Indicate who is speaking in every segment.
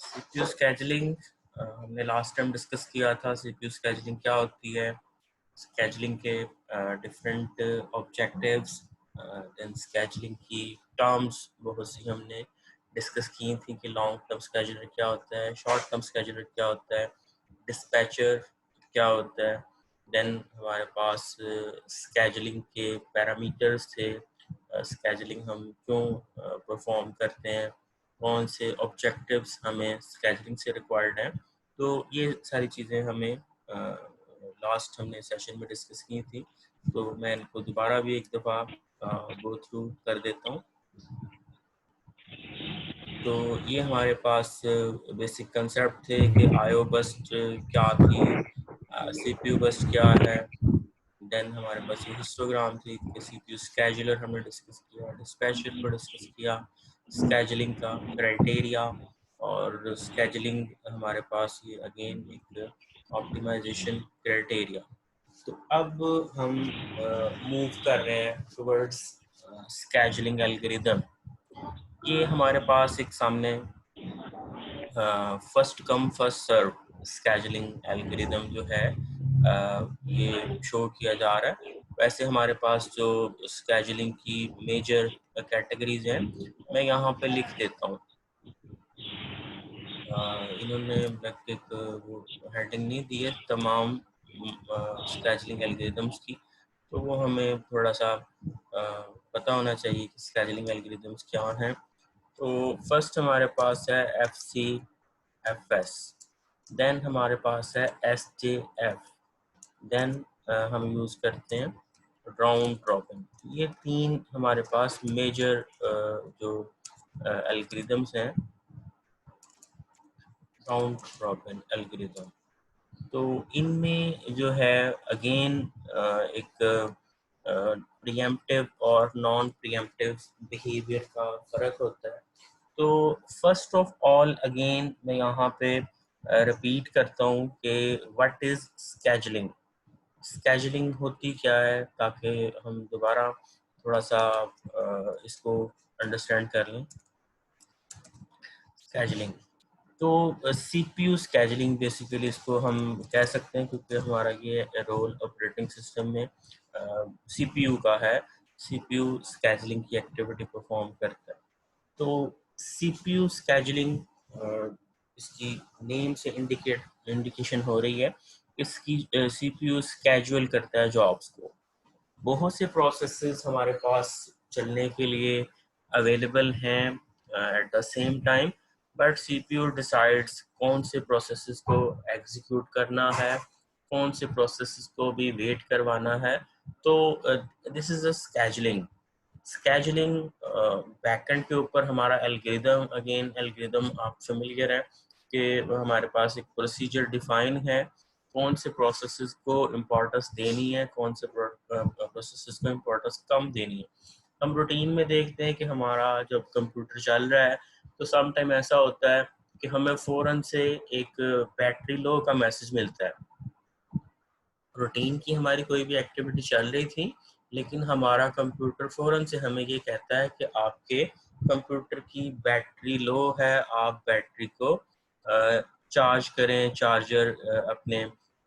Speaker 1: CPU scheduling हमने last time discuss किया था। सीपीयू स्केजुलिंग क्या होती है, स्केजुलिंग के डिफरेंट ऑब्जेक्टिव्स, देन स्केजुलिंग की टर्म्स बहुत सी हमने डिस्कस की थी कि लॉन्ग टर्म स्केजुलर क्या होता है, शॉर्ट टर्म स्केजुलर क्या होता है, डिस्पैचर क्या होता है। देन हमारे पास स्केजुलिंग के पैरामीटर्स थे, स्केजुलिंग हम क्यों परफॉर्म करते हैं, कौन से ऑब्जेक्टिव्स हमें स्केजुलिंग से रिक्वायर्ड हैं। तो ये सारी चीज़ें हमें लास्ट हमने सेशन में डिस्कस की थी, तो मैं इनको दोबारा भी एक दफ़ा गो थ्रू कर देता हूँ। तो ये हमारे पास बेसिक कंसेप्ट थे कि आईओ बस्ट क्या थी, सीपीयू बस्ट क्या है। देन हमारे पास ये हिस्टोग्राम थी कि सीपीयू स्केजुलर हमने डिस्कस किया, डिस्पैचर को डिस्कस किया, स्केजुलिंग का क्राइटेरिया, और स्केजुलिंग हमारे पास ये अगेन एक ऑप्टिमाइजेशन क्राइटेरिया। तो अब हम मूव कर रहे हैं टुवर्ड्स स्केजुलिंग एल्गोरिदम। ये हमारे पास एक सामने first come first serve scheduling algorithm जो है ये शो किया जा रहा है। वैसे हमारे पास जो स्केजुलिंग की मेजर कैटेगरीज हैं मैं यहाँ पे लिख देता हूँ। इन्होंने एक वो हेडिंग नहीं दी है तमाम स्केजुलिंग एल्गोरिदम्स की, तो वो हमें थोड़ा सा पता होना चाहिए कि स्केजुलिंग एल्गोरिदम्स क्या हैं। तो फर्स्ट हमारे पास है FCFS, देन हमारे पास है SJF, देन हम यूज़ करते हैं राउंड रॉबिन। ये तीन हमारे पास मेजर जो एल्गोरिदम्स हैं, राउंड रॉबिन एल्गोरिदम। तो इनमें जो है अगेन एक प्रीएम्प्टिव और नॉन प्रीएम्प्टिव बिहेवियर का फ़र्क होता है। तो फर्स्ट ऑफ ऑल अगेन मैं यहाँ पे रिपीट करता हूँ कि व्हाट इज़ स्केजुलिंग। स्केजुलिंग होती क्या है, ताकि हम दोबारा थोड़ा सा इसको अंडरस्टैंड कर लें। स्केजुलिंग तो सीपीयू स्केजुलिंग बेसिकली इसको हम कह सकते हैं, क्योंकि हमारा ये रोल ऑपरेटिंग सिस्टम में सीपीयू का है। सीपीयू स्केजुलिंग की एक्टिविटी परफॉर्म करता है। तो सीपीयू स्केजुलिंग इसकी नेम से इंडिकेशन हो रही है, इसकी सीपीयू स्केजुअल करता है जॉब्स को। बहुत से प्रोसेसेस हमारे पास चलने के लिए अवेलेबल हैं at the same time, but CPU decides कौन से प्रोसेसेस को एग्जीक्यूट करना है, कौन से प्रोसेसेस को भी वेट करवाना है। तो this is a scheduling. Scheduling backend के ऊपर हमारा एल्गोरिदम, अगेन एल्गोरिदम आप फेमिलियर है कि हमारे पास एक प्रोसीजर डिफाइन है, कौन से प्रोसेसेस को इम्पोर्टेंस देनी है, कौन से प्रोसेसेस को इम्पोर्टेंस कम देनी है। हम रूटीन में देखते हैं कि हमारा जब कंप्यूटर चल रहा है तो सम टाइम ऐसा होता है कि हमें फ़ौरन से एक बैटरी लो का मैसेज मिलता है। रूटीन की हमारी कोई भी एक्टिविटी चल रही थी, लेकिन हमारा कंप्यूटर फ़ौरन से हमें ये कहता है कि आपके कंप्यूटर की बैटरी लो है, आप बैटरी को चार्ज करें, चार्जर अपने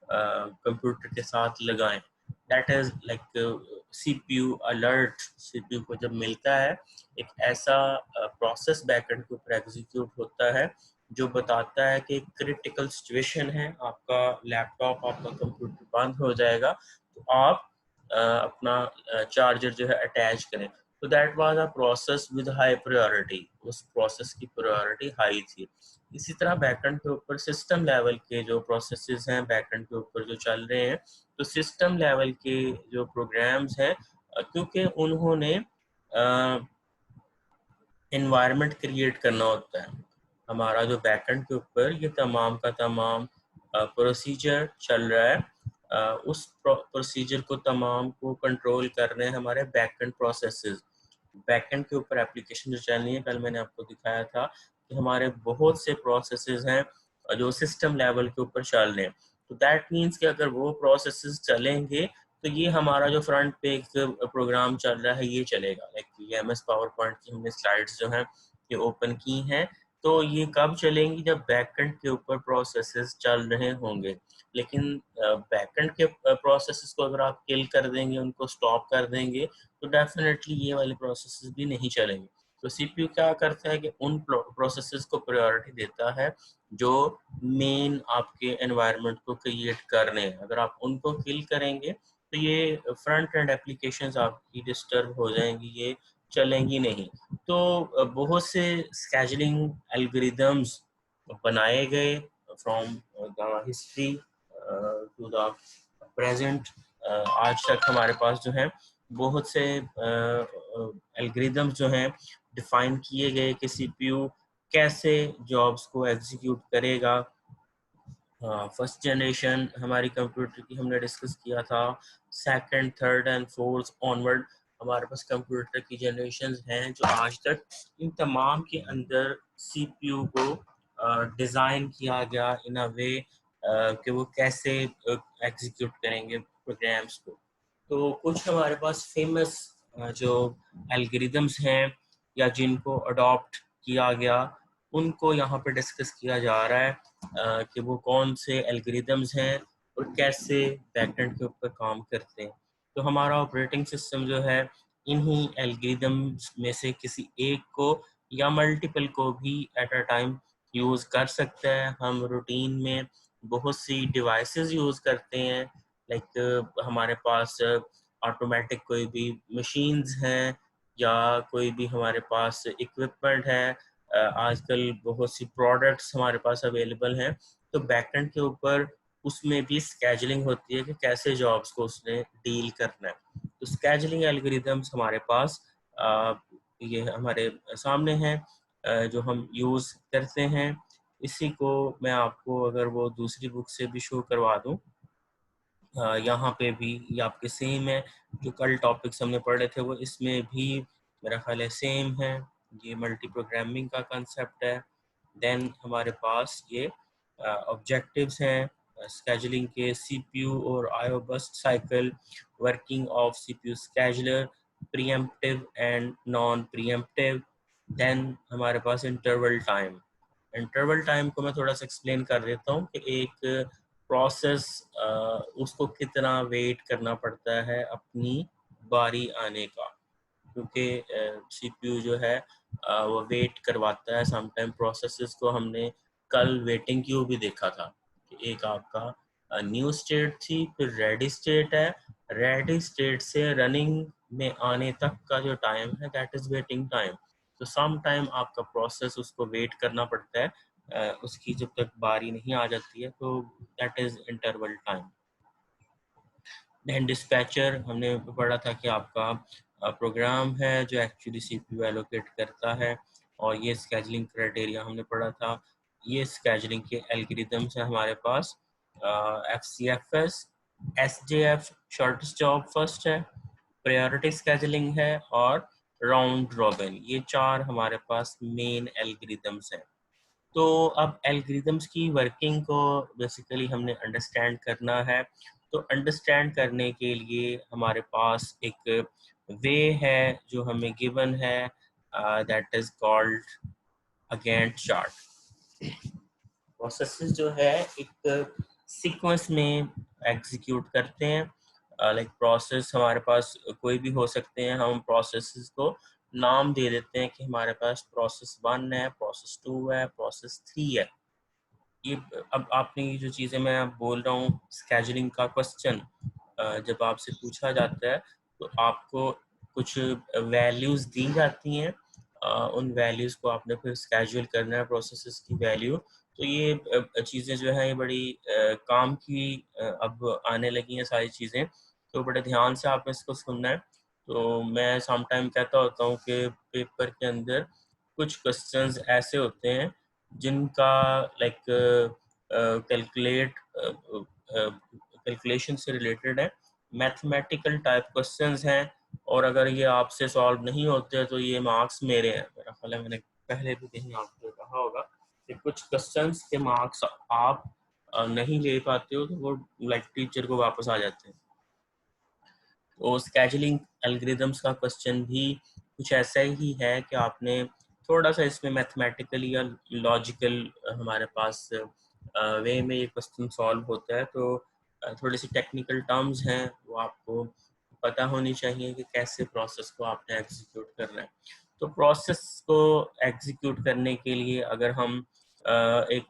Speaker 1: कंप्यूटर के साथ लगाएं। That is like CPU alert. CPU को जब मिलता है एक ऐसा प्रोसेस बैकएंड के ऊपर एग्जीक्यूट होता है जो बताता है कि क्रिटिकल सिचुएशन है, आपका लैपटॉप, आपका कंप्यूटर बंद हो जाएगा, तो आप अपना चार्जर जो है अटैच करें। तो that was a process with high priority, उस प्रोसेस की प्रायोरिटी हाई थी। इसी तरह बैकएंड के ऊपर सिस्टम लेवल के जो प्रोसेसेस हैं बैकएंड के ऊपर जो चल रहे हैं, तो सिस्टम लेवल के जो प्रोग्राम्स हैं, क्योंकि उन्होंने इन्वायरमेंट क्रिएट करना होता है, हमारा जो बैकएंड के ऊपर ये तमाम का तमाम प्रोसीजर चल रहा है, उस प्रोसीजर को तमाम को कंट्रोल कर रहे हैं हमारे बैकएंड प्रोसेसेस। बैकएंड के ऊपर एप्लीकेशन जो चल रही है, कल मैंने आपको दिखाया था कि हमारे बहुत से प्रोसेसेस हैं जो सिस्टम लेवल के ऊपर चल रहे हैं। तो दैट मीन्स कि अगर वो प्रोसेसेस चलेंगे तो ये हमारा जो फ्रंट पे एक प्रोग्राम चल रहा है ये चलेगा। लाइक ये MS पावर पॉइंट की हमने स्लाइड्स जो हैं ये ओपन की हैं, तो ये कब चलेंगी? जब बैकएंड के ऊपर प्रोसेसेस चल रहे होंगे। लेकिन बैकएंड के प्रोसेसेस को अगर आप किल कर देंगे, उनको स्टॉप कर देंगे, तो डेफिनेटली ये वाले प्रोसेसेस भी नहीं चलेंगे। तो सीपीयू क्या करता है कि उन प्रोसेसेस को प्रायोरिटी देता है जो मेन आपके एनवायरनमेंट को क्रिएट कर रहे हैं। अगर आप उनको किल करेंगे तो ये फ्रंट एंड एप्लीकेशंस आपकी डिस्टर्ब हो जाएंगी, ये चलेंगी नहीं। तो बहुत से स्केजुलिंग एल्गोरिदम्स बनाए गए from the history to the present. आज तक हमारे पास जो है बहुत से एल्गोरिदम्स जो हैं डिफाइन किए गए कि सीपीयू कैसे जॉब्स को एग्जीक्यूट करेगा। फर्स्ट जनरेशन हमारी कंप्यूटर की हमने डिस्कस किया था, second, third and fourth onward हमारे पास कंप्यूटर की जनरेशन्स हैं जो आज तक इन तमाम के अंदर सीपीयू को डिज़ाइन किया गया इन अ वे कि वो कैसे एग्जीक्यूट करेंगे प्रोग्राम्स को। तो कुछ हमारे पास फेमस जो एल्गोरिदम्स हैं या जिनको अडॉप्ट किया गया, उनको यहाँ पे डिस्कस किया जा रहा है कि वो कौन से एल्गोरिदम्स हैं और कैसे बैकएंड के ऊपर काम करते हैं। तो हमारा ऑपरेटिंग सिस्टम जो है इन्हीं एल्गोरिदम्स में से किसी एक को या मल्टीपल को भी एट अ टाइम यूज़ कर सकता है। हम रूटीन में बहुत सी डिवाइसेस यूज़ करते हैं, लाइक हमारे पास ऑटोमेटिक कोई भी मशीन्स हैं या कोई भी हमारे पास इक्विपमेंट है। आजकल बहुत सी प्रोडक्ट्स हमारे पास अवेलेबल हैं, तो बैकएंड के ऊपर उसमें भी स्केजुलिंग होती है कि कैसे जॉब्स को उसने डील करना है। तो स्केजुलिंग एल्गोरिदम्स हमारे पास ये हमारे सामने हैं जो हम यूज़ करते हैं। इसी को मैं आपको अगर वो दूसरी बुक से भी शो करवा दूं, यहाँ पे भी ये आपके सेम है। जो कल टॉपिक्स हमने पढ़े थे वो इसमें भी मेरा ख्याल है सेम है। ये मल्टी प्रोग्रामिंग का कंसेप्ट है। देन हमारे पास ये ऑब्जेक्टिव्स हैं स्केजुलिंग के, सीपीयू और IO burst cycle, working of CPU scheduler, preemptive and non preemptive. Then हमारे पास इंटरवल टाइम। इंटरवल टाइम को मैं थोड़ा सा एक्सप्लेन कर देता हूँ कि एक प्रोसेस उसको कितना वेट करना पड़ता है अपनी बारी आने का, क्योंकि सीपीयू जो है वो वेट करवाता है समटाइम प्रोसेसेस को। हमने कल वेटिंग क्यू भी देखा था कि एक आपका न्यू स्टेट थी, फिर रेडी स्टेट है, रेडी स्टेट से रनिंग में आने तक का जो टाइम है दैट इज वेटिंग टाइम। तो सम टाइम आपका प्रोसेस उसको वेट करना पड़ता है उसकी जब तक बारी नहीं आ जाती है, तो that is interval time. Then dispatcher हमने पढ़ा था कि आपका प्रोग्राम है जो एक्चुअली सीपीयू एलोकेट करता है, और ये स्केजुलिंग क्राइटेरिया हमने पढ़ा था। ये स्केजुलिंग के एल्गोरिदम्स हैं हमारे पास, FCFS, SJF shortest job first है, प्रायोरिटी स्केजुलिंग है, और राउंड रॉबिन। ये चार हमारे पास मेन एल्गोरिदम्स हैं। तो अब एल्गोरिदम्स की वर्किंग को बेसिकली हमने अंडरस्टैंड करना है। तो अंडरस्टैंड करने के लिए हमारे पास एक वे है जो हमें गिवन है, that is called a Gantt chart. Processes जो है एक सीक्वेंस में एग्जीक्यूट करते हैं। लाइक प्रोसेस हमारे पास कोई भी हो सकते हैं, हम प्रोसेसेस को नाम दे देते हैं कि हमारे पास प्रोसेस 1 है, प्रोसेस 2 है, प्रोसेस 3 है। ये अब आपने ये जो चीज़ें मैं बोल रहा हूँ स्केजुलिंग का क्वेश्चन जब आपसे पूछा जाता है तो आपको कुछ वैल्यूज़ दी जाती हैं, उन वैल्यूज़ को आपने फिर स्केजुअल करना है प्रोसेसेस की वैल्यू। तो ये चीज़ें जो हैं ये बड़ी काम की अब आने लगी हैं सारी चीज़ें, तो बड़े ध्यान से आपने इसको सुनना है। तो मैं सम टाइम कहता होता हूँ कि पेपर के अंदर कुछ क्वेश्चंस ऐसे होते हैं जिनका लाइक कैलकुलेशन से रिलेटेड है, मैथमेटिकल टाइप क्वेश्चंस हैं, और अगर ये आपसे सॉल्व नहीं होते तो ये मार्क्स मेरे हैं। मेरा ख्याल है मैंने पहले भी कहीं आपको कहा होगा कि कुछ क्वेश्चंस के मार्क्स आप नहीं ले पाते हो तो वो लाइक टीचर को वापस आ जाते हैं। तो स्केजुलिंग एल्गोरिदम्स का क्वेश्चन भी कुछ ऐसा ही है कि आपने थोड़ा सा इसमें मैथमेटिकली या लॉजिकल हमारे पास वे में ये क्वेश्चन सॉल्व होता है, तो थोड़ी सी टेक्निकल टर्म्स हैं वो आपको पता होनी चाहिए कि कैसे प्रोसेस को आपने एग्जीक्यूट करना है। तो प्रोसेस को एग्जीक्यूट करने के लिए अगर हम एक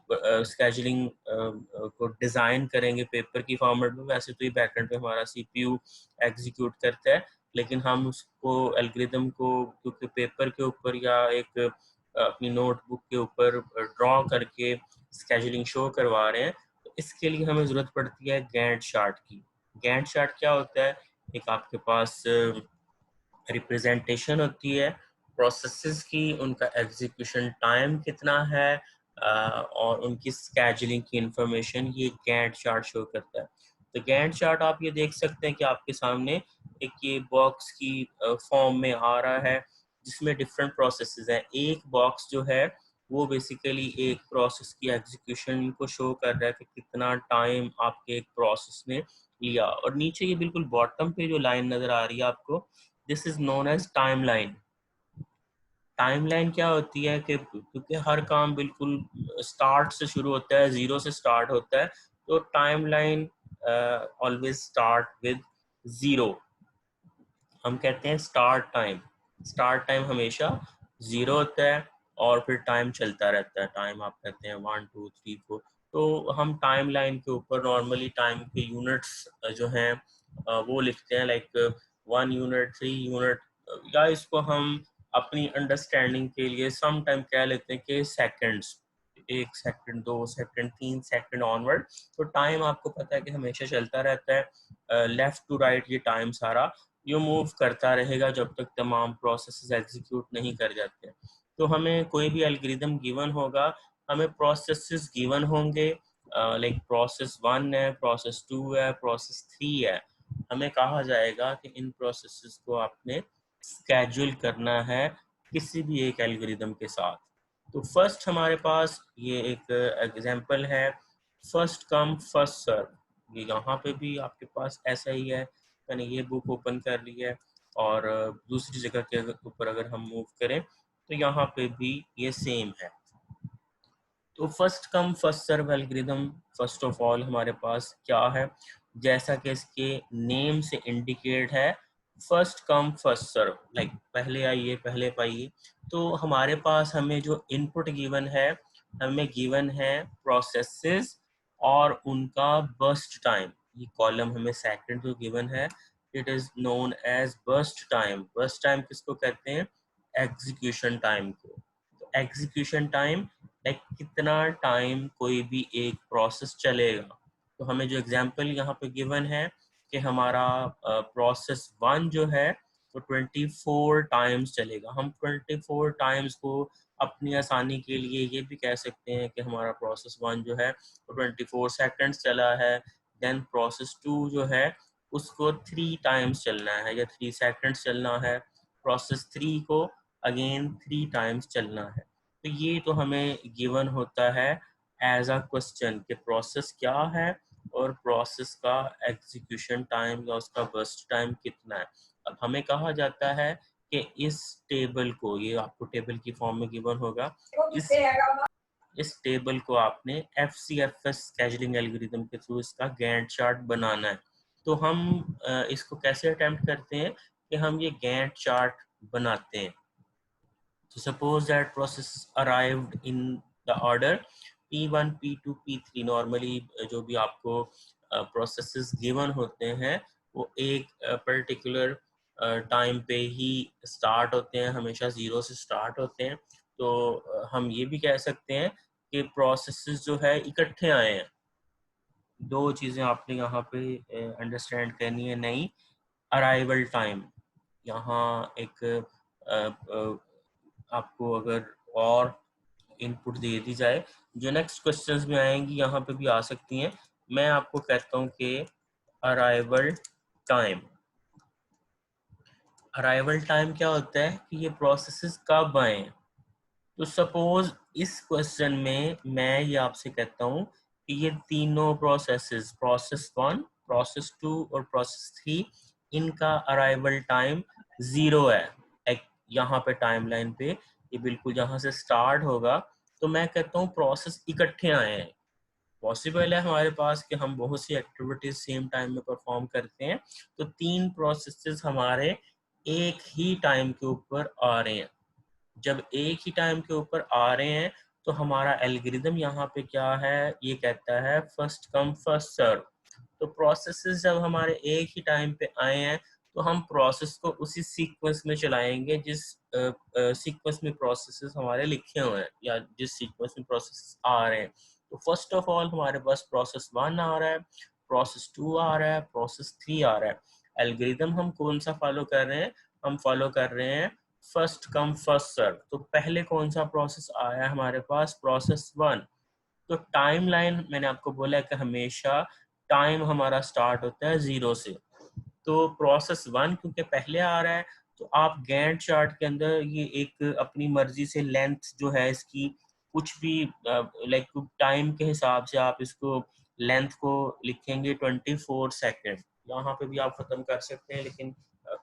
Speaker 1: स्केजुलिंग को डिज़ाइन करेंगे पेपर की फॉर्मेट में, वैसे तो ये बैकएंड पे हमारा सीपीयू एग्जीक्यूट करता है, लेकिन हम उसको एल्गोरिदम को क्योंकि पेपर के ऊपर या एक अपनी नोटबुक के ऊपर ड्रॉ करके स्केजुलिंग शो करवा रहे हैं, तो इसके लिए हमें ज़रूरत पड़ती है गैंट चार्ट की। गैंट चार्ट क्या होता है? एक आपके पास रिप्रेजेंटेशन होती है प्रोसेसेस की, उनका एग्जीक्यूशन टाइम कितना है और उनकी स्केजुलिंग की इंफॉर्मेशन ये गैंट चार्ट शो करता है। तो गैंट चार्ट आप ये देख सकते हैं कि आपके सामने एक ये बॉक्स की फॉर्म में आ रहा है जिसमें डिफरेंट प्रोसेसेस हैं। एक बॉक्स जो है वो बेसिकली एक प्रोसेस की एग्जीक्यूशन को शो कर रहा है कि कितना टाइम आपके एक प्रोसेस ने लिया, और नीचे ये बिल्कुल बॉटम पे जो लाइन नजर आ रही है आपको, this is known as timeline. Timeline क्या होती है कि क्योंकि हर काम बिल्कुल स्टार्ट से शुरू होता है, जीरो से स्टार्ट होता है, तो timeline always start with zero. हम कहते हैं स्टार्ट टाइम। स्टार्ट टाइम हमेशा जीरो होता है और फिर टाइम चलता रहता है। टाइम आप कहते हैं 1 2 3 4। तो हम टाइम लाइन के ऊपर नॉर्मली टाइम के यूनिट्स जो हैं वो लिखते हैं, लाइक 1 यूनिट 3 यूनिट, या इसको हम अपनी अंडरस्टैंडिंग के लिए सम टाइम कह लेते हैं कि seconds, 1 second 2 second 3 second onward. तो टाइम आपको पता है कि हमेशा चलता रहता है, लेफ्ट टू राइट ये टाइम सारा ये मूव करता रहेगा जब तक तमाम प्रोसेसेस एग्जीक्यूट नहीं कर जाते। तो हमें कोई भी एल्गोरिदम गिवन होगा, हमें प्रोसेसेस गिवन होंगे, लाइक प्रोसेस 1 है, प्रोसेस 2 है, प्रोसेस 3 है। हमें कहा जाएगा कि इन प्रोसेसेस को आपने स्केड्यूल करना है किसी भी एक एल्गोरिदम के साथ। तो फर्स्ट हमारे पास ये एक एग्जांपल है, फर्स्ट कम फर्स्ट सर्व। ये यहाँ पे भी आपके पास ऐसा ही है। मैंने ये बुक ओपन कर ली है और दूसरी जगह के ऊपर अगर हम मूव करें तो यहाँ पे भी ये सेम है। तो first come first serve algorithm first of all हमारे पास क्या है, जैसा कि इसके नेम से इंडिकेट है, first come first serve, like पहले आइए पहले पाइए। तो हमारे पास हमें जो इनपुट गिवन है, हमें गिवन है प्रोसेसेस और उनका बर्स्ट टाइम। ये कॉलम हमें सेकंड जो गिवन है, it is known as burst time. Burst time किसको कहते हैं? एग्जीक्यूशन टाइम को। तो एग्जीक्यूशन टाइम लाइक कितना टाइम कोई भी एक प्रोसेस चलेगा। तो हमें जो एग्जांपल यहाँ पे गिवन है कि हमारा प्रोसेस 1 जो है वो 24 टाइम्स चलेगा। हम 24 टाइम्स को अपनी आसानी के लिए ये भी कह सकते हैं कि हमारा प्रोसेस 1 जो है वो 24 सेकंड्स चला है। देन प्रोसेस 2 जो है उसको 3 टाइम्स चलना है या 3 सेकंड्स चलना है। प्रोसेस 3 को अगेन 3 टाइम्स चलना है। तो ये तो हमें गिवन होता है एज अ क्वेश्चन कि प्रोसेस क्या है और प्रोसेस का एग्जीक्यूशन टाइम या उसका बर्स्ट टाइम कितना है। अब हमें कहा जाता है कि इस टेबल को, ये आपको टेबल की फॉर्म में गिवन होगा, इस टेबल को आपने FCFS स्केजुलिंग एल्गोरिथम के थ्रू इसका गैंट चार्ट बनाना है। तो हम इसको कैसे अटेम्प्ट करते हैं कि हम ये गैंट चार्ट बनाते हैं। So suppose that process arrived in the order P1, P2, P3। Normally जो भी आपको processes given होते हैं वो एक पर्टिकुलर टाइम पे ही स्टार्ट होते हैं, हमेशा जीरो से स्टार्ट होते हैं। तो हम ये भी कह सकते हैं कि प्रोसेसेस जो है इकट्ठे आए हैं। दो चीज़ें आपने यहाँ पे अंडरस्टैंड करनी है। नई अराइवल टाइम, यहाँ एक आपको अगर और इनपुट दे दी जाए जो नेक्स्ट क्वेश्चंस में आएंगी यहाँ पे भी आ सकती हैं। मैं आपको कहता हूँ कि अराइवल टाइम, अराइवल टाइम क्या होता है कि ये प्रोसेसेस कब आए। तो सपोज इस क्वेश्चन में मैं ये आपसे कहता हूँ कि ये तीनों प्रोसेसेस, प्रोसेस 1, प्रोसेस 2 और प्रोसेस 3, इनका अराइवल टाइम 0 है। एक यहाँ पे टाइमलाइन पे ये बिल्कुल जहाँ से स्टार्ट होगा, तो मैं कहता हूँ प्रोसेस इकट्ठे आए हैं। पॉसिबल है हमारे पास कि हम बहुत सी एक्टिविटीज सेम टाइम में परफॉर्म करते हैं, तो 3 प्रोसेसेस हमारे एक ही टाइम के ऊपर आ रहे हैं। जब एक ही टाइम के ऊपर आ रहे हैं, तो हमारा एल्गोरिदम यहाँ पे क्या है, ये कहता है फर्स्ट कम फर्स्ट सर्व। तो प्रोसेसेस जब हमारे एक ही टाइम पे आए हैं, तो हम प्रोसेस को उसी सीक्वेंस में चलाएंगे जिस सीक्वेंस में प्रोसेसेस हमारे लिखे हुए हैं, या जिस सीक्वेंस में प्रोसेस आ रहे हैं। तो फर्स्ट ऑफ ऑल हमारे पास प्रोसेस 1 आ रहा है, प्रोसेस 2 आ रहा है, प्रोसेस 3 आ रहा है। एल्गोरिदम हम कौन सा फॉलो कर रहे हैं, हम फॉलो कर रहे हैं फर्स्ट कम फर्स्ट सर्व। तो पहले कौन सा प्रोसेस आया हमारे पास, प्रोसेस 1। तो टाइम लाइन मैंने आपको बोला है कि हमेशा टाइम हमारा स्टार्ट होता है 0 से। तो प्रोसेस 1 क्योंकि पहले आ रहा है, तो आप गैंट चार्ट के अंदर ये एक अपनी मर्जी से लेंथ जो है इसकी कुछ भी लाइक टाइम के हिसाब से आप इसको लेंथ को लिखेंगे 24 सेकेंड। यहाँ पे भी आप खत्म कर सकते हैं, लेकिन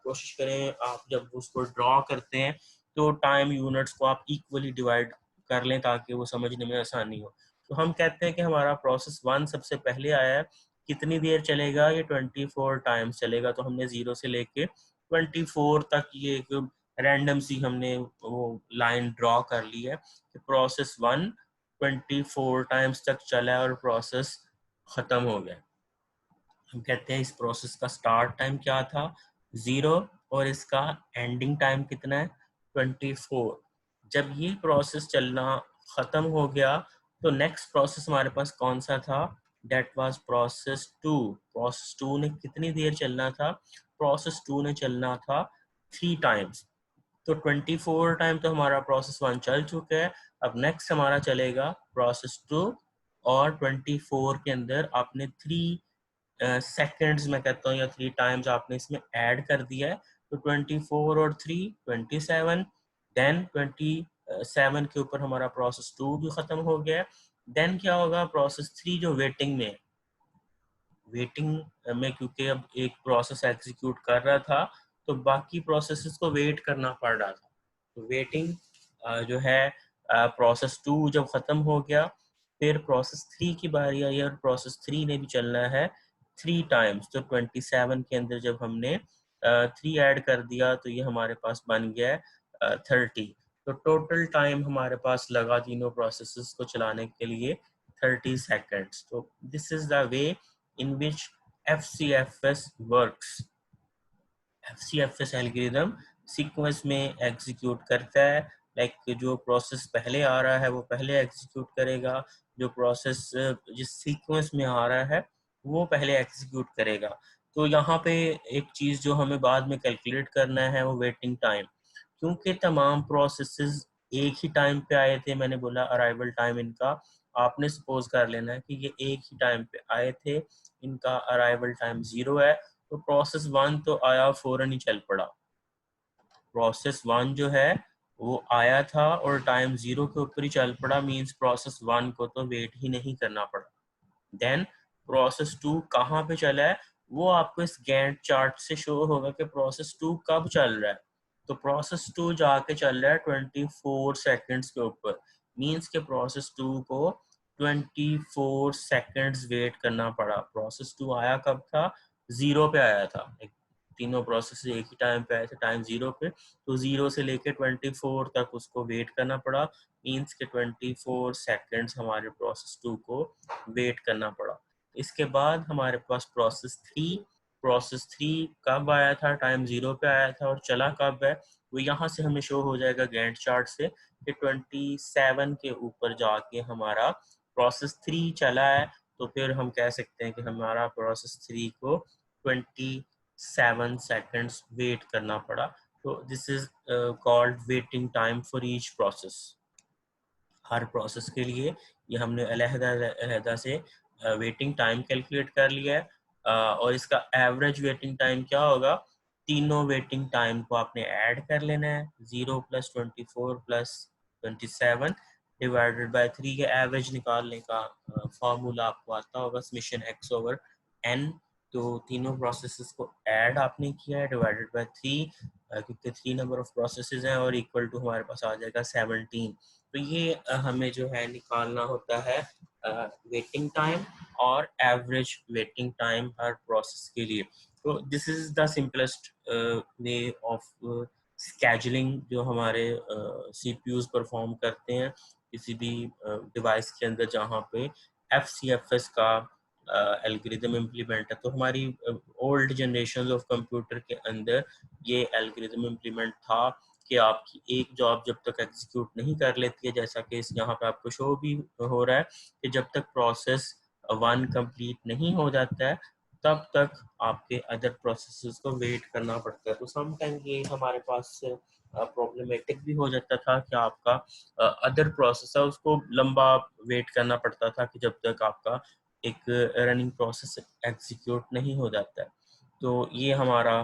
Speaker 1: कोशिश करें आप जब उसको ड्रॉ करते हैं तो टाइम यूनिट्स को आप इक्वली डिवाइड कर लें ताकि वो समझने में आसानी हो। तो हम कहते हैं कि हमारा प्रोसेस 1 सबसे पहले आया है, कितनी देर चलेगा, ये 24 टाइम्स चलेगा। तो हमने 0 से लेके 24 तक ये एक रैंडम सी हमने वो लाइन ड्रॉ कर ली है कि प्रोसेस 1 24 टाइम्स तक चला है और प्रोसेस खत्म हो गया। हम कहते हैं इस प्रोसेस का स्टार्ट टाइम क्या था, 0, और इसका एंडिंग टाइम कितना है, 24। जब ये प्रोसेस चलना खत्म हो गया, तो नेक्स्ट प्रोसेस हमारे पास कौन सा था, डेट वाज प्रोसेस 2। प्रोसेस 2 ने कितनी देर चलना था, प्रोसेस 2 ने चलना था 3 टाइम्स। तो 24 टाइम तो हमारा प्रोसेस 1 चल चुका है। अब नेक्स्ट हमारा चलेगा प्रोसेस 2, और 24 के अंदर आपने 3 सेकेंड्स में कहता हूँ या 3 टाइम्स आपने इसमें ऐड कर दिया है। तो 24 और 3 27, देन 27 के ऊपर हमारा प्रोसेस 2 भी खत्म हो गया। देन क्या होगा, प्रोसेस 3 जो वेटिंग में, वेटिंग में क्योंकि अब एक प्रोसेस एग्जीक्यूट कर रहा था, तो बाकी प्रोसेसेस को वेट करना पड़ रहा था। तो वेटिंग जो है, प्रोसेस 2 जब खत्म हो गया, फिर प्रोसेस 3 की बारी आई और प्रोसेस 3 ने भी चलना है 3 टाइम्स। तो 27 के अंदर जब हमने 3 ऐड कर दिया, तो ये हमारे पास बन गया है 30। तो टोटल टाइम हमारे पास लगा तीनों प्रोसेसेस को चलाने के लिए 30 सेकेंड्स। तो this is the way in which FCFS works। FCFS algorithm sequence में एग्जीक्यूट करता है, लाइक जो प्रोसेस पहले आ रहा है वो पहले एग्जीक्यूट करेगा, जो प्रोसेस जिस सीक्वेंस में आ रहा है वो पहले एग्जीक्यूट करेगा। तो यहाँ पे एक चीज़ जो हमें बाद में कैलकुलेट करना है वो वेटिंग टाइम, क्योंकि तमाम प्रोसेसेस एक ही टाइम पे आए थे। मैंने बोला अराइवल टाइम इनका आपने सपोज कर लेना है कि ये एक ही टाइम पे आए थे, इनका अराइवल टाइम 0 है। तो प्रोसेस 1 तो आया फौरन ही चल पड़ा। प्रोसेस 1 जो है वो आया था और टाइम 0 के ऊपर ही चल पड़ा, मींस प्रोसेस 1 को तो वेट ही नहीं करना पड़ा। देन प्रोसेस 2 कहाँ पे चला है, वो आपको इस गैंट चार्ट से शो होगा कि प्रोसेस 2 कब चल रहा है। तो प्रोसेस 2 जाके चल रहा है 24 सेकंड्स के ऊपर, मींस के प्रोसेस 2 को 24 सेकंड्स वेट करना पड़ा। प्रोसेस 2 आया कब था, 0 पे आया था। तीनों प्रोसेस एक ही टाइम पे आए थे, टाइम 0 पे। तो 0 से लेके 24 तक उसको वेट करना पड़ा, मींस के 24 सेकंड्स हमारे प्रोसेस 2 को वेट करना पड़ा। इसके बाद हमारे पास प्रोसेस 3 कब आया था, टाइम 0 पे आया था और चला कब है, वो यहाँ से हमें शो हो जाएगा गैंट चार्ट से कि 27 के ऊपर जाके हमारा प्रोसेस 3 चला है। तो फिर हम कह सकते हैं कि हमारा प्रोसेस 3 को 27 सेकंड्स वेट करना पड़ा। तो this is called waiting time for each process. Her process के लिए ये हमने अलहदा से वेटिंग टाइम कैलकुलेट कर लिया है। और इसका एवरेज वेटिंग टाइम क्या होगा, तीनों वेटिंग टाइम को आपने ऐड कर लेना है, 0 + 24 + 27 डिवाइडेड बाय 3 के एवरेज निकालने का फॉर्मूला आपको आता होगा, समेशन x/n। तो तीनों प्रोसेसेस को ऐड आपने किया है, डिवाइडेड बाय 3, क्योंकि 3 नंबर ऑफ प्रोसेसेस हैं और इक्वल टू हमारे पास आ जाएगा 17। तो ये हमें जो है निकालना होता है वेटिंग टाइम और एवरेज वेटिंग टाइम हर प्रोसेस के लिए। तो this is the simplest way of scheduling जो हमारे CPUs परफॉर्म करते हैं किसी भी डिवाइस के अंदर जहाँ पे FCFS का एल्गोरिदम इम्प्लीमेंट है। तो हमारी ओल्ड जनरेशन ऑफ कंप्यूटर के अंदर ये एल्गोरिदम इम्प्लीमेंट था कि आपकी एक जॉब जब तक एग्जीक्यूट नहीं कर लेती है, जैसा कि इस यहाँ पे आपको शो भी हो रहा है कि जब तक प्रोसेस 1 कंप्लीट नहीं हो जाता है तब तक आपके अदर प्रोसेसेस को वेट करना पड़ता है। तो समटाइम ये हमारे पास प्रॉब्लमेटिक भी हो जाता था कि आपका अदर प्रोसेस है उसको लंबा वेट करना पड़ता था कि जब तक आपका एक रनिंग प्रोसेस एग्जीक्यूट नहीं हो जाता है। तो ये हमारा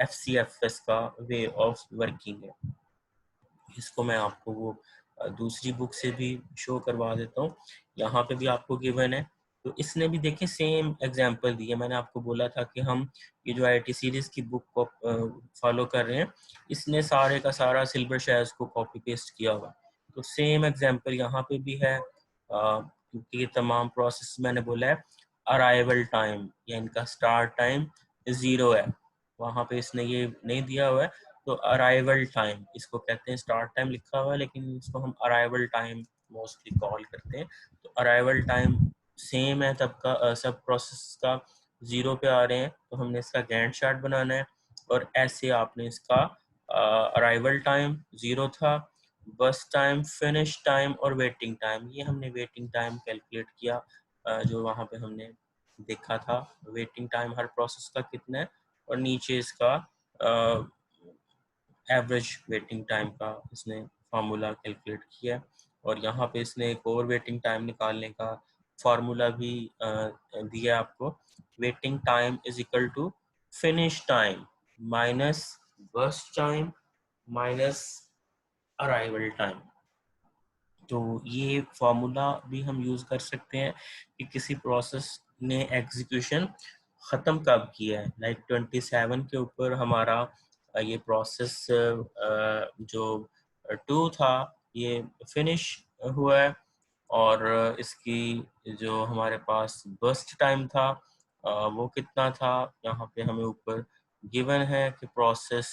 Speaker 1: FCFS का वे ऑफ वर्किंग है। इसको मैं आपको वो दूसरी बुक से भी शो करवा देता हूँ। यहाँ पे भी आपको गिवन है। तो इसने भी देखे सेम एग्जांपल दिए। मैंने आपको बोला था कि हम ये जो IIT सीरीज की बुक को फॉलो कर रहे हैं, इसने सारे का सारा सिल्वर शेयर्स को कॉपी पेस्ट किया हुआ। तो सेम एग्जांपल यहाँ पे भी है, क्योंकि ये तमाम प्रोसेस मैंने बोला है अराइवल टाइम या इनका स्टार्ट टाइम 0 है, वहाँ पे इसने ये नहीं दिया हुआ है। तो अराइवल टाइम इसको कहते हैं, स्टार्ट टाइम लिखा हुआ है लेकिन इसको हम अराइवल टाइम मोस्टली कॉल करते हैं। तो अराइवल टाइम सेम है तब का सब प्रोसेस का 0 पे आ रहे हैं, तो हमने इसका गैंट चार्ट बनाना है। और ऐसे आपने इसका अराइवल टाइम 0 था, बस टाइम, फिनिश टाइम और वेटिंग टाइम, ये हमने वेटिंग टाइम कैलकुलेट किया जो वहाँ पे हमने देखा था वेटिंग टाइम हर प्रोसेस का कितना है, और नीचे इसका एवरेज वेटिंग टाइम का इसने फार्मूला कैलकुलेट किया। और यहाँ पे इसने एक और वेटिंग टाइम निकालने का फार्मूला भी दिया आपको। Waiting time is equal to finish time minus burst time minus arrival time. तो ये फार्मूला भी हम यूज़ कर सकते हैं कि किसी प्रोसेस ने एग्जीक्यूशन ख़त्म कब किया है। लाइक 27 के ऊपर हमारा ये प्रोसेस जो 2 था ये फिनिश हुआ है, और इसकी जो हमारे पास बर्स्ट टाइम था वो कितना था, यहाँ पे हमें ऊपर गिवन है कि प्रोसेस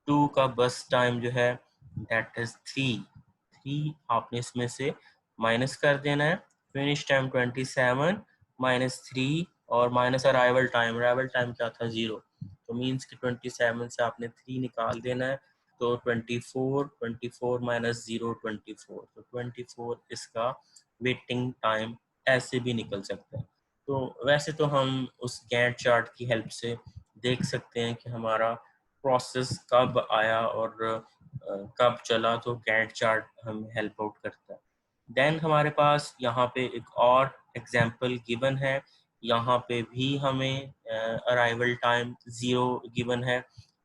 Speaker 1: 2 का बर्स्ट टाइम जो है दैट इज 3 आपने इसमें से माइनस कर देना है। फिनिश टाइम 27 माइनस 3 और माइनस अराइवल टाइम क्या था 0। तो मीन्स कि 27 से आपने 3 निकाल देना है। तो 24 माइनस 0 24, तो 24 इसका वेटिंग टाइम ऐसे भी निकल सकता है। तो वैसे तो हम उस गैंट चार्ट की हेल्प से देख सकते हैं कि हमारा प्रोसेस कब आया और कब चला, तो गैंट चार्ट हमें हेल्प आउट करता है। देन हमारे पास यहाँ पे एक और एग्जांपल गिवन है, यहाँ पे भी हमें अराइवल टाइम 0 गिवन है,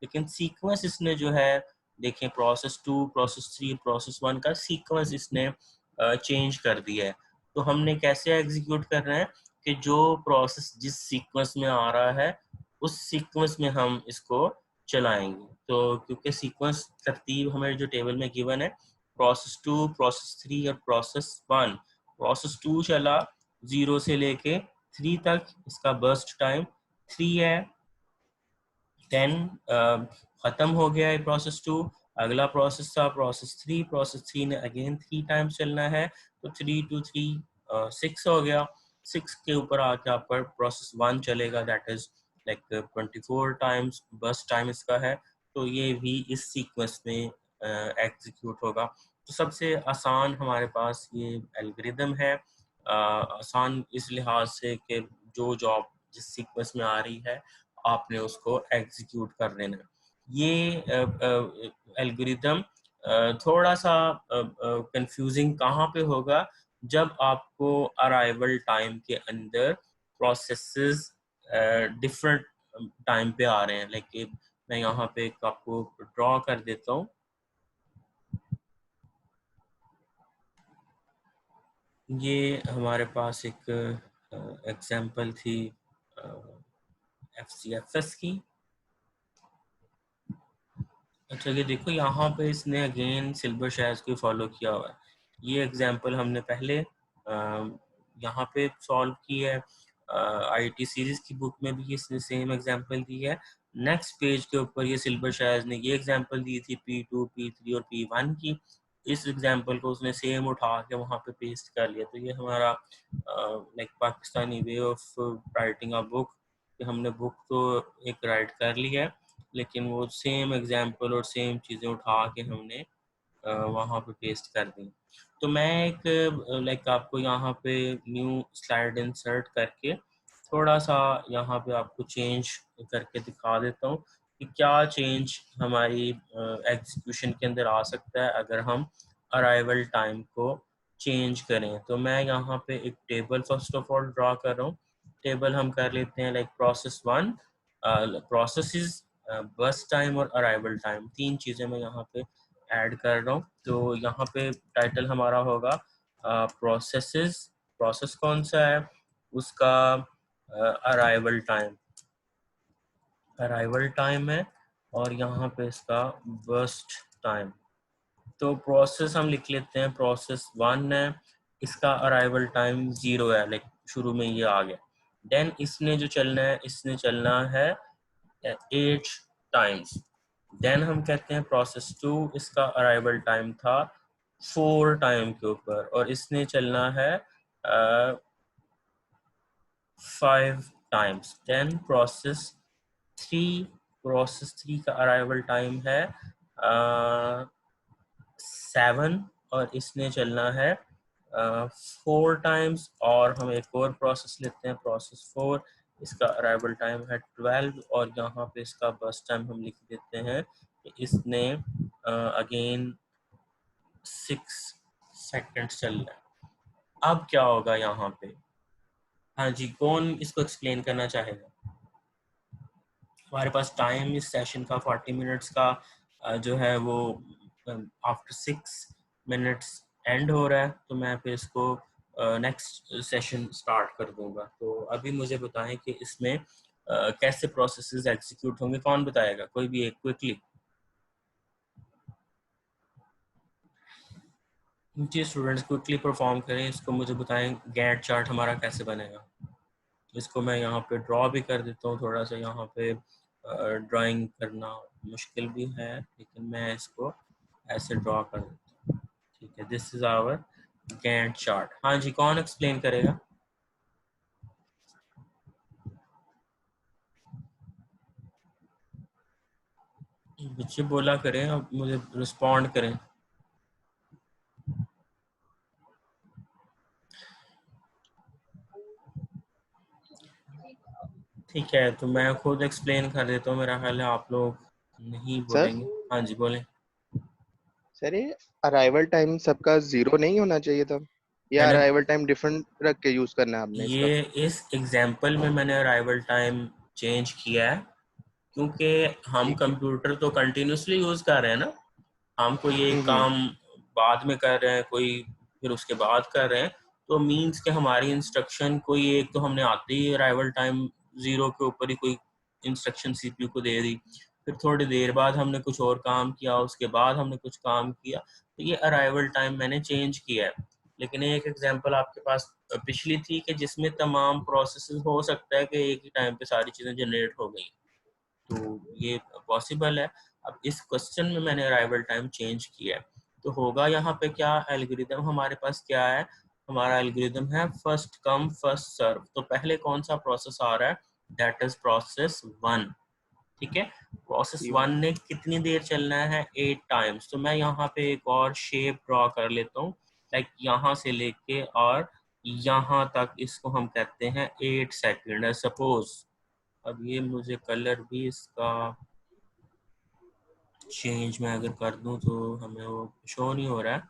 Speaker 1: लेकिन सीक्वेंस इसने जो है देखें प्रोसेस 2 प्रोसेस 3 प्रोसेस 1 का सीक्वेंस इसने चेंज कर दिया है। तो हमने कैसे एग्जीक्यूट करना है कि जो प्रोसेस जिस सीक्वेंस में आ रहा है उस सीक्वेंस में हम इसको चलाएंगे। तो क्योंकि सीक्वेंस तरतीब हमें जो टेबल में गिवन है प्रोसेस 2 प्रोसेस 3 और प्रोसेस 1, प्रोसेस 2 चला 0 से लेके 3 तक, इसका बर्स्ट टाइम 3 है। देन ख़त्म हो गया है प्रोसेस 2, अगला प्रोसेस था प्रोसेस 3 ने अगेन 3 टाइम्स चलना है, तो 3 टू 3 6 हो गया। 6 के ऊपर आके आपका प्रोसेस 1 चलेगा, दैट इज लाइक 24 टाइम्स बस टाइम इसका है। तो ये भी इस सीक्वेंस में एग्जीक्यूट होगा। तो सबसे आसान हमारे पास ये एल्गोरिदम है, आसान इस लिहाज से कि जो जॉब जिस सीक्वेंस में आ रही है आपने उसको एग्जीक्यूट कर लेना है। ये एल्गोरिदम थोड़ा सा कंफ्यूजिंग कहाँ पे होगा, जब आपको अराइवल टाइम के अंदर प्रोसेसेस डिफरेंट टाइम पे आ रहे हैं। लाइक मैं यहाँ पे आपको ड्रॉ कर देता हूँ। ये हमारे पास एक एग्जांपल थी FCFS की। अच्छा ये देखो यहाँ पे इसने अगेन सिल्वर शैज को फॉलो किया हुआ है। ये एग्जांपल हमने पहले यहाँ पे सॉल्व की है। आईटी सीरीज की बुक में भी इसने सेम एग्जांपल दी है। नेक्स्ट पेज के ऊपर ये सिल्वर शैज ने ये एग्जांपल दी थी P2, P3 और P1 की। इस एग्जांपल को उसने सेम उठा के वहाँ पे पेस्ट कर लिया। तो ये हमारा like Pakistani way of writing a book, कि हमने बुक तो एक राइट कर ली है लेकिन वो सेम एग्जाम्पल और सेम चीज़ें उठा के हमने वहाँ पे पेस्ट कर दी। तो मैं एक लाइक आपको यहाँ पे न्यू स्लाइड इंसर्ट करके थोड़ा सा यहाँ पे आपको चेंज करके दिखा देता हूँ कि क्या चेंज हमारी एग्जीक्यूशन के अंदर आ सकता है अगर हम अराइवल टाइम को चेंज करें। तो मैं यहाँ पे एक table first of all draw कर रहा हूँ। टेबल हम कर लेते हैं लाइक प्रोसेस वन, प्रोसेसेस, बस टाइम और अराइवल टाइम, तीन चीज़ें मैं यहाँ पे ऐड कर रहा हूँ। तो यहाँ पे टाइटल हमारा होगा प्रोसेसेस, प्रोसेस कौन सा है उसका अराइवल टाइम, अराइवल टाइम है, और यहाँ पे इसका बर्स्ट टाइम। तो प्रोसेस हम लिख लेते हैं प्रोसेस वन है, इसका अराइवल टाइम 0 है, लाइक शुरू में ये आ गया। देन इसने जो चलना है, इसने चलना है 8 टाइम्स। देन हम कहते हैं प्रोसेस टू, इसका अराइवल टाइम था 4 टाइम के ऊपर और इसने चलना है 5 टाइम्स। देन प्रोसेस थ्री का अराइवल टाइम है 7 और इसने चलना है 4 टाइम्स। और हम एक और प्रोसेस लेते हैं प्रोसेस 4, इसका अराइवल टाइम है 12 और यहाँ पे इसका बस टाइम हम लिख देते हैं कि इसने अगेन 6 सेकेंड्स चल रहा है। अब क्या होगा यहाँ पे? हाँ जी, कौन इसको एक्सप्लेन करना चाहेगा? हमारे पास टाइम इस सेशन का 40 मिनट्स का जो है वो आफ्टर 6 मिनट्स एंड हो रहा है। तो मैं फिर इसको नेक्स्ट सेशन स्टार्ट कर दूंगा। तो अभी मुझे बताएं कि इसमें कैसे प्रोसेसेस एग्जीक्यूट होंगे। कौन बताएगा? कोई भी एक क्विकली। जी स्टूडेंट्स क्विकली परफॉर्म करें, इसको मुझे बताएं गैंट चार्ट हमारा कैसे बनेगा। इसको मैं यहाँ पे ड्रॉ भी कर देता हूँ। थोड़ा सा यहाँ पे ड्राइंग करना मुश्किल भी है लेकिन मैं इसको ऐसे ड्रॉ कर देता हूँ। ठीक है, this is our Gantt chart. हाँ जी, कौन एक्सप्लेन करेगा? बच्चे बोला करें और मुझे रिस्पॉन्ड करें। ठीक है, तो मैं खुद एक्सप्लेन कर देता हूँ। मेरा ख्याल है आप लोग नहीं
Speaker 2: सर
Speaker 1: बोलेंगे। हाँ जी बोलें।
Speaker 2: सर ये अराइवल टाइम सबका 0 नहीं होना चाहिए था, या
Speaker 1: मैंने
Speaker 2: अराइवल टाइम डिफरेंट रख के यूज करना है आपने इसका?
Speaker 1: ये इस एग्जाम्पल में मैंने अराइवल टाइम चेंज किया है क्योंकि हम
Speaker 2: ठीक है।
Speaker 1: कंप्यूटर तो कंटिन्यूसली यूज कर रहे हैं ना। हम कोई एक
Speaker 2: हम्म।
Speaker 1: काम बाद में कर रहे हैं, कोई फिर उसके बाद कर रहे हैं। तो मीन्स के हमारी इंस्ट्रक्शन कोई एक तो हमने आते ही अराइवल टाइम 0 के ऊपर ही कोई इंस्ट्रक्शन सीपीयू को दे दी, फिर थोड़ी देर बाद हमने कुछ और काम किया, उसके बाद हमने कुछ काम किया। तो ये अराइवल टाइम मैंने चेंज किया है। लेकिन एक एग्जांपल आपके पास पिछली थी कि जिसमें तमाम प्रोसेसेस हो सकता है कि एक ही टाइम पे सारी चीज़ें जनरेट हो गई, तो ये पॉसिबल है। अब इस क्वेश्चन में मैंने अराइवल टाइम चेंज किया है। तो होगा यहाँ पे क्या, एल्गोरिदम हमारे पास क्या है? हमारा एल्गोरिदम है फर्स्ट कम फर्स्ट सर्व। तो पहले कौन सा प्रोसेस आ रहा है? That is process one. ठीक है, प्रोसेस
Speaker 2: P1।
Speaker 1: वन ने कितनी देर चलना है? 8 टाइम्स। तो मैं यहाँ पे एक और शेप ड्रॉ कर लेता हूँ, लाइक यहाँ से लेके और यहाँ तक, इसको हम कहते हैं 8 सेकेंड है सपोज। अब ये मुझे कलर भी इसका चेंज मैं अगर कर दूं तो हमें वो शो नहीं हो रहा है।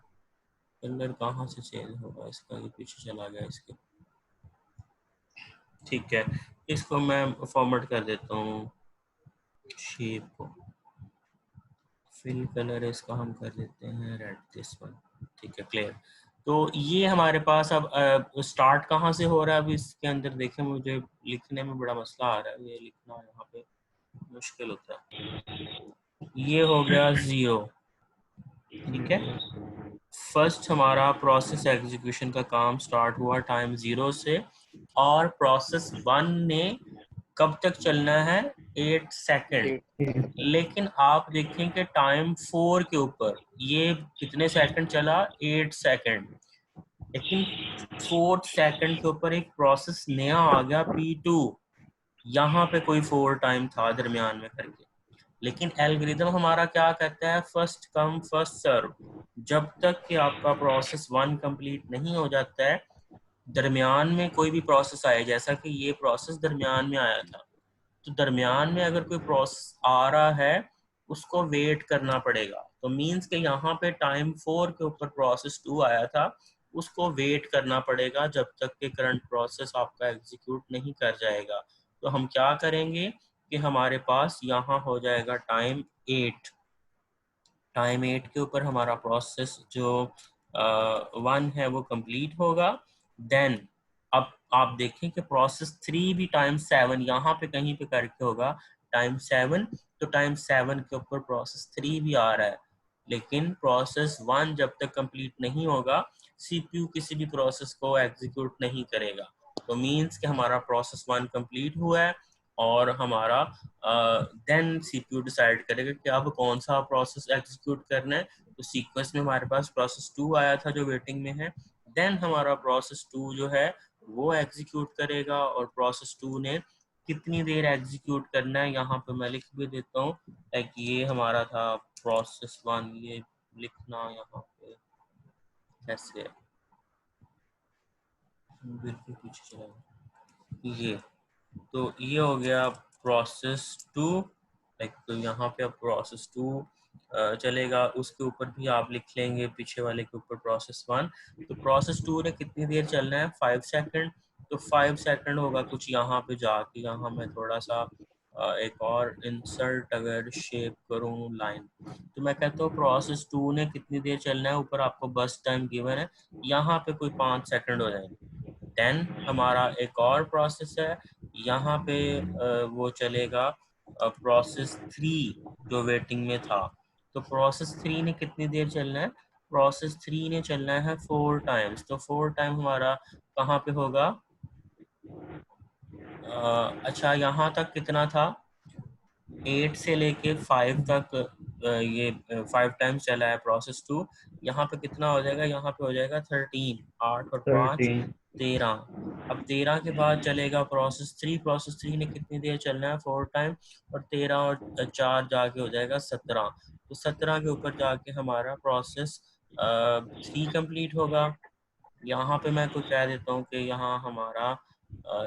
Speaker 1: कलर कहाँ से चेंज होगा इसका? ये पीछे चला गया इसके। ठीक है, इसको मैं फॉर्मेट कर देता हूँ शेप को। फिल कलर इसका हम कर देते हैं रेड, दिस वन। ठीक है, क्लियर। तो ये हमारे पास अब स्टार्ट कहाँ से हो रहा है? अब इसके अंदर देखें, मुझे लिखने में बड़ा मसला आ रहा है, ये लिखना यहाँ पे मुश्किल होता है। ये हो गया 0, ठीक है। फर्स्ट हमारा प्रोसेस एग्जीक्यूशन का काम स्टार्ट हुआ टाइम 0 से, और प्रोसेस 1 ने कब तक चलना है, 8 सेकेंड। लेकिन आप देखें कि टाइम 4 के ऊपर ये कितने सेकंड चला, 8 सेकंड। लेकिन 4th सेकंड के ऊपर एक प्रोसेस नया आ गया P2, यहाँ पे कोई 4 टाइम था दरमियान में करके। लेकिन एल्गोरिदम हमारा क्या कहता है, फर्स्ट कम फर्स्ट सर्व। जब तक कि आपका प्रोसेस 1 कंप्लीट नहीं हो जाता है, दरमियान में कोई भी प्रोसेस आए, जैसा कि ये प्रोसेस दरमियान में आया था, तो दरमियान में अगर कोई प्रोसेस आ रहा है उसको वेट करना पड़ेगा। तो मींस के यहाँ पे टाइम 4 के ऊपर प्रोसेस 2 आया था, उसको वेट करना पड़ेगा जब तक कि करंट प्रोसेस आपका एग्जीक्यूट नहीं कर जाएगा। तो हम क्या करेंगे कि हमारे पास यहाँ हो जाएगा टाइम 8। टाइम 8 के ऊपर हमारा प्रोसेस जो 1 है वो कंप्लीट होगा। देन अब आप देखें कि प्रोसेस 3 भी टाइम 7 यहाँ पे कहीं पे करके होगा टाइम 7। तो टाइम 7 के ऊपर प्रोसेस 3 भी आ रहा है, लेकिन प्रोसेस 1 जब तक कंप्लीट नहीं होगा सीपीयू किसी भी प्रोसेस को एग्जीक्यूट नहीं करेगा। तो मींस कि हमारा प्रोसेस 1 कंप्लीट हुआ है, और हमारा देन सीपीयू डिसाइड करेगा कि अब कौन सा प्रोसेस एग्जीक्यूट करना है। तो सीक्वेंस में हमारे पास प्रोसेस 2 आया था जो वेटिंग में है। देन हमारा प्रोसेस 2 जो है वो एग्जीक्यूट करेगा, और प्रोसेस 2 ने कितनी देर एग्जीक्यूट करना है यहाँ पे मैं लिख भी देता हूँ। लाइक ये हमारा था प्रोसेस 1, ये लिखना यहाँ पे कैसे बिल्कुल पीछे चला ये। तो ये हो गया प्रोसेस 2। लाइक तो यहाँ पे अब प्रोसेस 2 चलेगा, उसके ऊपर भी आप लिख लेंगे पीछे वाले के ऊपर प्रोसेस 1। तो प्रोसेस 2 ने कितनी देर चलना है, 5 सेकंड। तो 5 सेकंड होगा कुछ यहाँ पे जाके, यहाँ मैं थोड़ा सा एक और इंसर्ट अगर शेप करूँ लाइन, तो मैं कहता हूँ प्रोसेस 2 ने कितनी देर चलना है, ऊपर आपको बस टाइम गिवन है, यहाँ पे कोई 5 सेकंड हो जाएंगे। देन हमारा एक और प्रोसेस है यहाँ पे वो चलेगा प्रोसेस 3 जो वेटिंग में था। तो प्रोसेस 3 ने कितनी देर चलना है, प्रोसेस 3 ने चलना है 4 टाइम्स। तो 4 टाइम हमारा कहाँ पे होगा, अच्छा यहाँ तक कितना था, 8 से लेके 5 तक ये 5 टाइम्स चला है प्रोसेस 2। यहाँ पे कितना हो जाएगा, यहाँ पे हो जाएगा 13, 8 और 5 13। अब 13 के बाद चलेगा प्रोसेस 3। प्रोसेस 3 ने कितनी देर चलना है, 4 टाइम, और 13 और 4 जाके हो जाएगा 17। तो 17 के ऊपर जाके हमारा प्रोसेस 3 कंप्लीट होगा। यहाँ पे मैं कुछ कह देता हूँ कि यहाँ हमारा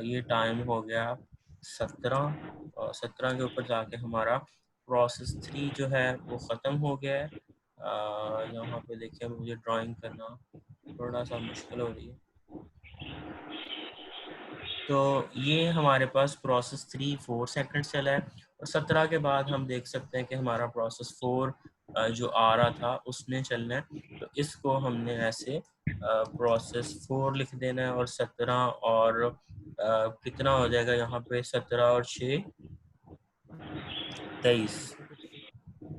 Speaker 1: ये टाइम हो गया 17, और 17 के ऊपर जाके हमारा प्रोसेस 3 जो है वो ख़त्म हो गया है। यहाँ पे देखिए मुझे ड्राइंग करना थोड़ा सा मुश्किल हो रही है। तो ये हमारे पास प्रोसेस 3 4 सेकंड चला है, और 17 के बाद हम देख सकते हैं कि हमारा प्रोसेस 4 जो आ रहा था उसने चलना है। तो इसको हमने ऐसे प्रोसेस 4 लिख देना है, और 17 और कितना हो जाएगा यहाँ पे, 17 और 6 23,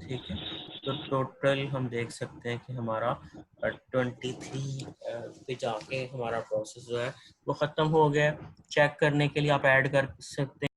Speaker 1: ठीक है। तो टोटल हम देख सकते हैं कि हमारा 23 पे जाके हमारा प्रोसेस जो है वो ख़त्म हो गया। चेक करने के लिए आप ऐड कर सकते हैं।